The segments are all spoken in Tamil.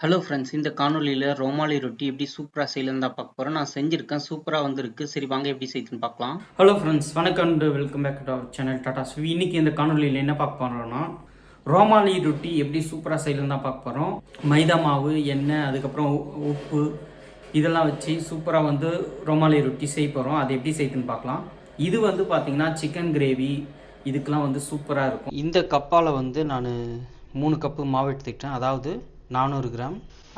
ஹலோ ஃப்ரெண்ட்ஸ், இந்த காணொளியில ரோமாலி ரொட்டி எப்படி சூப்பரா செய்யலாம்னு தான் பார்க்க போறோம். நான் செஞ்சிருக்கேன். சூப்பரா வந்திருக்கு. சரி வாங்க எப்படி செய்யுதுன்னு பார்க்கலாம். ஹலோ ஃப்ரெண்ட்ஸ், வணக்கம் and welcome back to our channel டாடா ஸ்வி. இன்னைக்கு இந்த காணொலியில் என்ன பார்க்க போகிறோம்னா, ரோமாலி ரொட்டி எப்படி சூப்பராக செய்யலாம் தான் பார்க்க போகிறோம். மைதா மாவு, எண்ணெய், அதுக்கப்புறம் உப்பு இதெல்லாம் வச்சு சூப்பராக வந்து ரோமாலி ரொட்டி செய்ய போகிறோம். அது எப்படி செய்யுதுன்னு பார்க்கலாம். இது வந்து பார்த்தீங்கன்னா சிக்கன் கிரேவி இதுக்கெலாம் வந்து சூப்பராக இருக்கும். இந்த கப்பால் வந்து நான் 3 கப்பு மாவு எடுத்துக்கிட்டேன். அதாவது 400 கிராம்.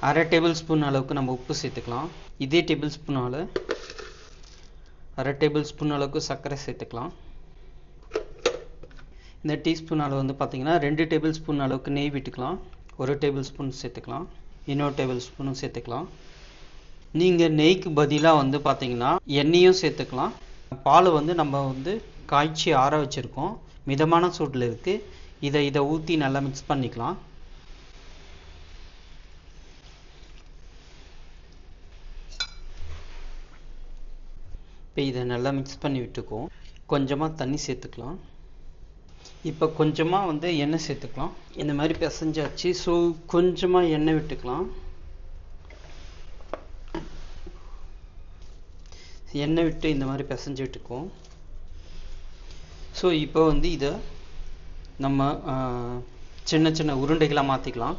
அரை டேபிள் ஸ்பூன் அளவுக்கு நம்ம உப்பு சேர்த்துக்கலாம். இதே டேபிள் ஸ்பூனால் அரை டேபிள் ஸ்பூன் அளவுக்கு சர்க்கரை சேர்த்துக்கலாம். இந்த டீஸ்பூன் அளவு வந்து பார்த்திங்கன்னா 2 டேபிள் ஸ்பூன் அளவுக்கு நெய் விட்டுக்கலாம். 1 டேபிள் ஸ்பூன் சேர்த்துக்கலாம். இன்னொரு டேபிள் ஸ்பூனும் சேர்த்துக்கலாம். நீங்கள் நெய்க்கு பதிலாக வந்து பார்த்திங்கன்னா எண்ணெயும் சேர்த்துக்கலாம். பால் வந்து நம்ம வந்து காய்ச்சி ஆற வச்சுருக்கோம். மிதமான சூட்டில் இருக்குது. இதை ஊற்றி நல்லா மிக்ஸ் பண்ணிக்கலாம். இப்போ இதை நல்லா மிக்ஸ் பண்ணி விட்டுக்குவோம். கொஞ்சமாக தண்ணி சேர்த்துக்கலாம். இப்போ கொஞ்சமாக வந்து எண்ணெய் சேர்த்துக்கலாம். இந்த மாதிரி பிசைஞ்சாச்சு. ஸோ கொஞ்சமாக எண்ணெய் விட்டுக்கலாம். எண்ணெய் விட்டு இந்த மாதிரி பிசைஞ்சு விட்டுக்குவோம். ஸோ இப்போ வந்து இதை நம்ம சின்ன சின்ன உருண்டைகளாக மாற்றிக்கலாம்.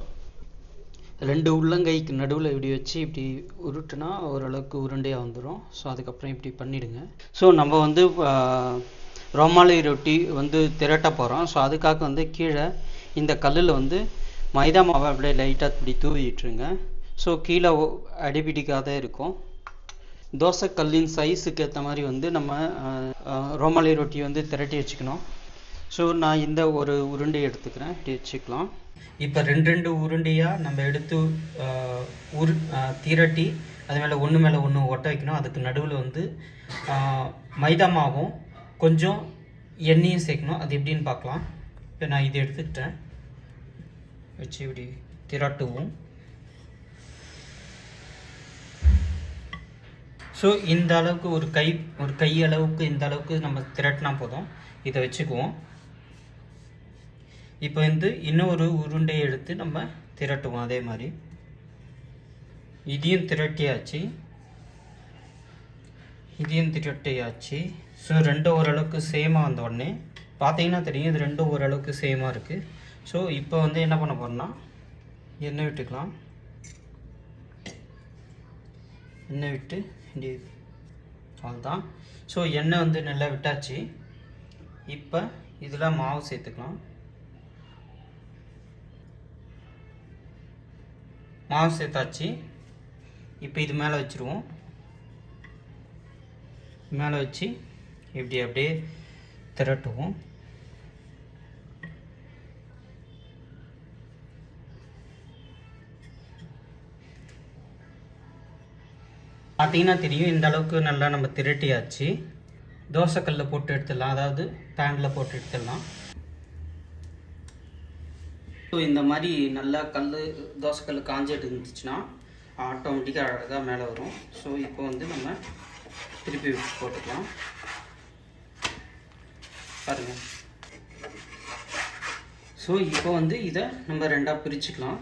2 உள்ளங்கைக்கு நடுவில் இப்படி வச்சு இப்படி உருட்டுனா ஓரளவுக்கு உருண்டையாக வந்துடும். ஸோ அதுக்கப்புறம் இப்படி பண்ணிவிடுங்க. ஸோ நம்ம வந்து ரோமாலி ரொட்டி வந்து திரட்ட போகிறோம். ஸோ அதுக்காக வந்து கீழே இந்த கல்லில் வந்து மைதா மாவை அப்படியே லைட்டாக இப்படி தூவி விட்டுருங்க. ஸோ கீழே அடிபிடிக்காத இருக்கும். தோசை கல்லின் சைஸுக்கு ஏற்ற மாதிரி வந்து நம்ம ரோமாலி ரொட்டி வந்து திரட்டி வச்சுக்கணும். ஸோ நான் இந்த ஒரு உருண்டை எடுத்துக்கிறேன். இப்படி வச்சுக்கலாம். இப்போ 2 உருண்டையாக நம்ம எடுத்து திரட்டி அது மேலே ஒன்று மேலே ஒன்று ஒட்ட வைக்கணும். அதுக்கு நடுவில் வந்து மைதா மாவும் கொஞ்சம் எண்ணெயும் சேர்க்கணும். அது எப்படின்னு பார்க்கலாம். இப்போ நான் இதை எடுத்துக்கிட்டேன். வச்சு இப்படி திரட்டுவோம். ஸோ இந்த அளவுக்கு ஒரு கை அளவுக்கு இந்த அளவுக்கு நம்ம திரட்டினா போதும். இதை வச்சுக்குவோம். இப்போ வந்து இன்னொரு உருண்டையை எடுத்து நம்ம திரட்டுவோம். அதே மாதிரி இதையும் திரட்டியாச்சு. ஸோ 2 ஓரளவுக்கு சேமாக வந்த உடனே பார்த்தீங்கன்னா தெரியும், இது 2 ஓரளவுக்கு சேமாக இருக்குது. ஸோ இப்போ வந்து என்ன பண்ண போகிறோம்னா எண்ணெய் விட்டுக்கலாம். எண்ணெய் விட்டு இப்படி அவ்வளோதான். ஸோ எண்ணெய் வந்து நல்லா விட்டாச்சு. இப்போ இதில் மாவு சேர்த்துக்கலாம். மாவு சேர்த்தாச்சு. இப்போ இது மேலே வச்சுருவோம். மேலே வச்சு இப்படி அப்படியே திரட்டுவோம். பார்த்தீங்கன்னா தெரியும், இந்த அளவுக்கு நல்லா நம்ம திரட்டியாச்சு. தோசைக்கல்லில் போட்டு எடுத்துடலாம். அதாவது பேனில் போட்டு எடுத்துடலாம். ஸோ இந்த மாதிரி நல்லா தோசைக்கல் காஞ்சிட்டு இருந்துச்சுன்னா ஆட்டோமேட்டிக்காக அழகாக மேலே வரும். ஸோ இப்போ வந்து நம்ம திருப்பி போட்டுக்கலாம். பாருங்கள். ஸோ இப்போ வந்து இதை நம்ம 2ஆக பிரிச்சுக்கலாம்.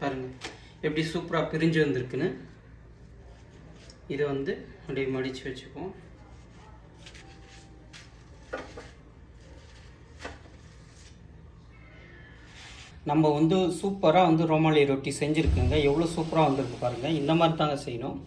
பாருங்கள் எப்படி சூப்பராக பிரிஞ்சு வந்திருக்குன்னு. இதை வந்து அப்படியே மடித்து வச்சுப்போம். நம்ம வந்து சூப்பராக வந்து ரோமாலி ரொட்டி செஞ்சுருக்குங்க. எவ்வளோ சூப்பராக வந்திருக்கு பாருங்கள். இந்த மாதிரி தாங்க செய்யணும்.